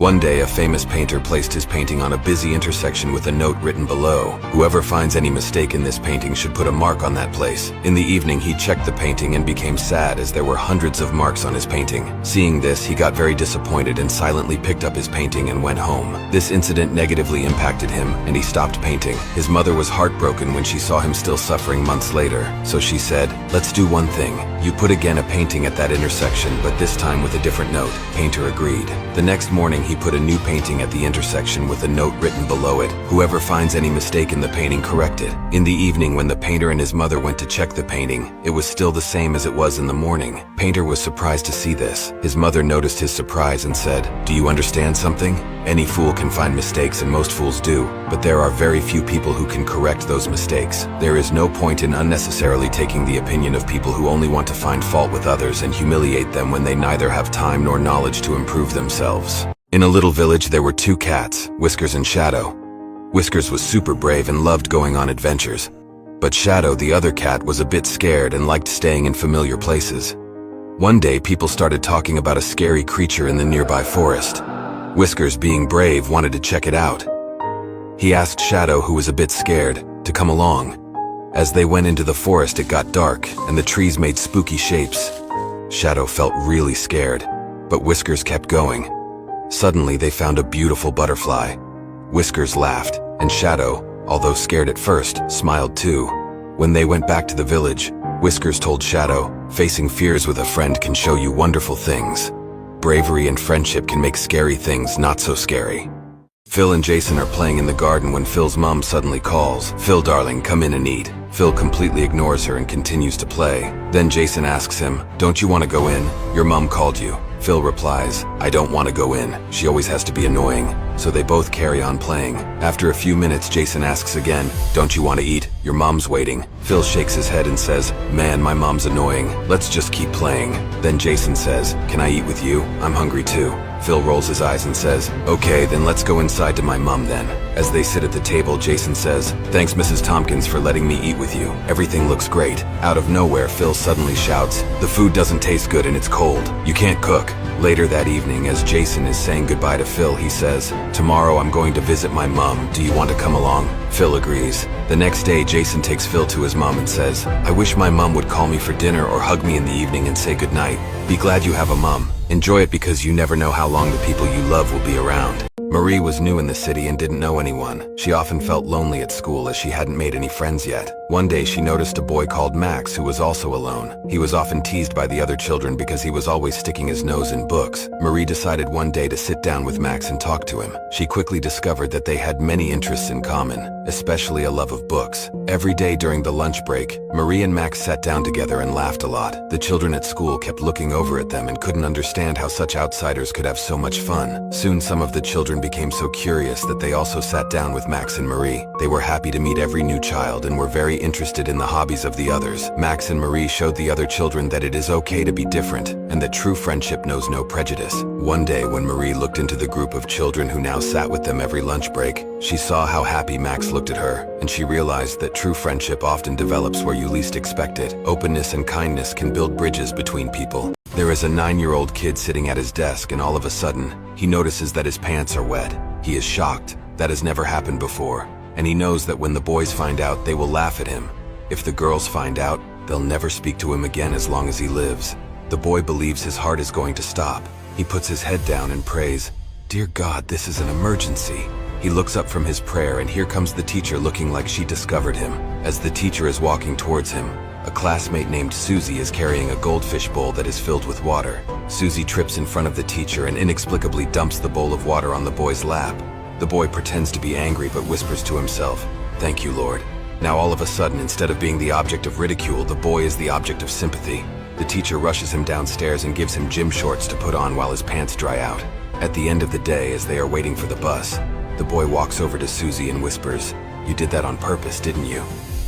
One day, a famous painter placed his painting on a busy intersection with a note written below. Whoever finds any mistake in this painting should put a mark on that place. In the evening, he checked the painting and became sad as there were hundreds of marks on his painting. Seeing this, he got very disappointed and silently picked up his painting and went home. This incident negatively impacted him, and he stopped painting. His mother was heartbroken when she saw him still suffering months later, so she said, "Let's do one thing. You put again a painting at that intersection, but this time with a different note." Painter agreed. The next morning, he put a new painting at the intersection with a note written below it. Whoever finds any mistake in the painting, correct it. In the evening, when the painter and his mother went to check the painting, it was still the same as it was in the morning. Painter was surprised to see this. His mother noticed his surprise and said, "Do you understand something? Any fool can find mistakes, and most fools do, but there are very few people who can correct those mistakes. There is no point in unnecessarily taking the opinion of people who only want to find fault with others and humiliate them when they neither have time nor knowledge to improve themselves." In a little village, there were two cats, Whiskers and Shadow. Whiskers was super brave and loved going on adventures. But Shadow, the other cat, was a bit scared and liked staying in familiar places. One day, people started talking about a scary creature in the nearby forest. Whiskers, being brave, wanted to check it out. He asked Shadow, who was a bit scared, to come along. As they went into the forest, it got dark, and the trees made spooky shapes. Shadow felt really scared, but Whiskers kept going. Suddenly, they found a beautiful butterfly. Whiskers laughed, and Shadow, although scared at first, smiled too. When they went back to the village, Whiskers told Shadow, "Facing fears with a friend can show you wonderful things. Bravery and friendship can make scary things not so scary." Phil and Jason are playing in the garden when Phil's mom suddenly calls, "Phil, darling, come in and eat." Phil completely ignores her and continues to play. Then Jason asks him, "Don't you want to go in? Your mom called you." Phil replies, "I don't want to go in. She always has to be annoying." So they both carry on playing. After a few minutes, Jason asks again, "Don't you want to eat? Your mom's waiting." Phil shakes his head and says, "Man, my mom's annoying. Let's just keep playing." Then Jason says, "Can I eat with you? I'm hungry too." Phil rolls his eyes and says, "Okay, then let's go inside to my mom then." As they sit at the table, Jason says, "Thanks, Mrs. Tompkins, for letting me eat with you. Everything looks great." Out of nowhere, Phil suddenly shouts, "The food doesn't taste good and it's cold. You can't cook." Later that evening, as Jason is saying goodbye to Phil, he says, "Tomorrow I'm going to visit my mom. Do you want to come along?" Phil agrees. The next day, Jason takes Phil to his mom and says, "I wish my mom would call me for dinner or hug me in the evening and say goodnight. Be glad you have a mom. Enjoy it because you never know how long the people you love will be around." Marie was new in the city and didn't know anyone. She often felt lonely at school as she hadn't made any friends yet. One day she noticed a boy called Max who was also alone. He was often teased by the other children because he was always sticking his nose in books. Marie decided one day to sit down with Max and talk to him. She quickly discovered that they had many interests in common, especially a love of books. Every day during the lunch break, Marie and Max sat down together and laughed a lot. The children at school kept looking over at them and couldn't understand how such outsiders could have so much fun. Soon some of the children became so curious that they also sat down with Max and Marie. They were happy to meet every new child and were very interested in the hobbies of the others. Max and Marie showed the other children that it is okay to be different and that true friendship knows no prejudice. One day when Marie looked into the group of children who now sat with them every lunch break, she saw how happy Max looked at her, and she realized that true friendship often develops where you least expect it. Openness and kindness can build bridges between people. There is a 9-year-old kid sitting at his desk, and all of a sudden, he notices that his pants are wet. He is shocked. That has never happened before, and he knows that when the boys find out, they will laugh at him. If the girls find out, they'll never speak to him again as long as he lives. The boy believes his heart is going to stop. He puts his head down and prays, "Dear God, this is an emergency." He looks up from his prayer, and here comes the teacher looking like she discovered him. As the teacher is walking towards him, a classmate named Susie is carrying a goldfish bowl that is filled with water. Susie trips in front of the teacher and inexplicably dumps the bowl of water on the boy's lap. The boy pretends to be angry but whispers to himself, "Thank you, Lord." Now all of a sudden, instead of being the object of ridicule, the boy is the object of sympathy. The teacher rushes him downstairs and gives him gym shorts to put on while his pants dry out. At the end of the day, as they are waiting for the bus, the boy walks over to Susie and whispers, "You did that on purpose, didn't you?"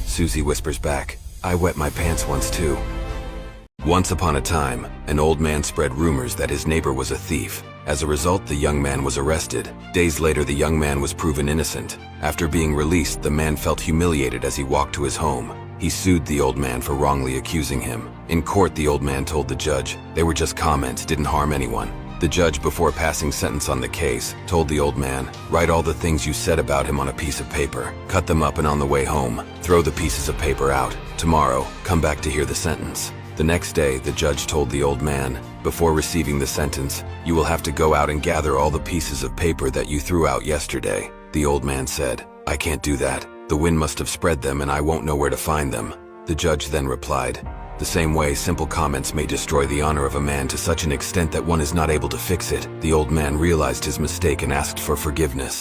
Susie whispers back, "I wet my pants once too." Once upon a time, an old man spread rumors that his neighbor was a thief. As a result, the young man was arrested. Days later, the young man was proven innocent. After being released, the man felt humiliated as he walked to his home. He sued the old man for wrongly accusing him. In court, the old man told the judge, "They were just comments, didn't harm anyone." The judge, before passing sentence on the case, told the old man, "Write all the things you said about him on a piece of paper. Cut them up and on the way home, throw the pieces of paper out. Tomorrow, come back to hear the sentence." The next day, the judge told the old man, "Before receiving the sentence, you will have to go out and gather all the pieces of paper that you threw out yesterday." The old man said, "I can't do that. The wind must have spread them and I won't know where to find them." The judge then replied, "The same way simple comments may destroy the honor of a man to such an extent that one is not able to fix it." The old man realized his mistake and asked for forgiveness.